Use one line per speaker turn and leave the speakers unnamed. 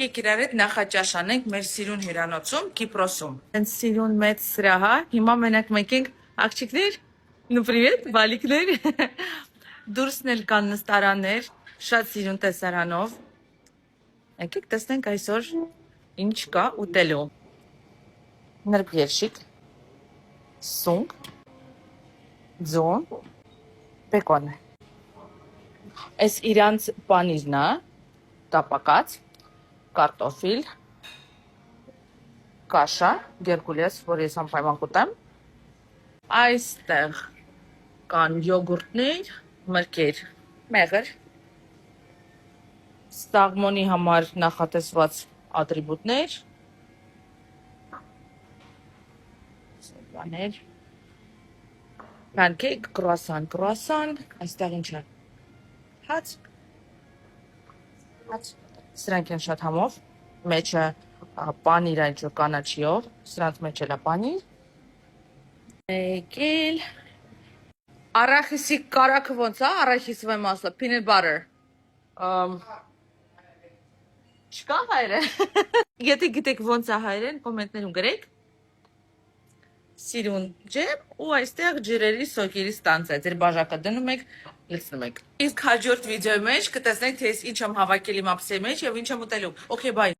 Եկեք իրար հետ նախաճաշանենք մեր սիրուն հյուրանոցում Կիպրոսում։ Հենց սիրուն մեծ սրահ է։ Հիմա մենակ մենք ենք աղջիկներ։ Ну привет, բալիկներ։ Դուրսն էլ կան նստարաններ, շատ սիրուն տեսարանով։ Եկեք տեսնենք այսօր ինչ կա ուտելու։ Նրբ երշիկ, սունկ, ձուն, բեկոն։ Այս իրանց պանիրն է, տապակած, կարտոֆիլ, կաշա, գերկուլես, որ ես անպայման կուտեմ։ Այստեղ կան յոգուրտներ, մրգեր, մեղր, ստաղմոնի համար նախատեսված ատրիբուտներ, բաներ, pancake, կրուասան, այստեղ ինչ է, հաց, սրանք են շատ համով, մեջը պանիր այն ջո կանաչիով, սրանց մեջ էլ է պանիր, եկել, արախիսի կարակը ոնց է, արախիսվե մասը, peanut butter, չկա հայրեն, եթե գիտեք ոնց է հայրեն, կոմենտներում գրեք, սիրուն ջեմ ու այստեղ ջրերի սոկերի ստանցա, ձեր բաժակը դնում եք, լցնում եք։ Իսկ հաջորդ վիդեոյի մեջ կտեսնենք, թե ես ինչ եմ հավաքել իմ ափսեի մեջ և ինչ եմ ուտելու։ Okay, bye։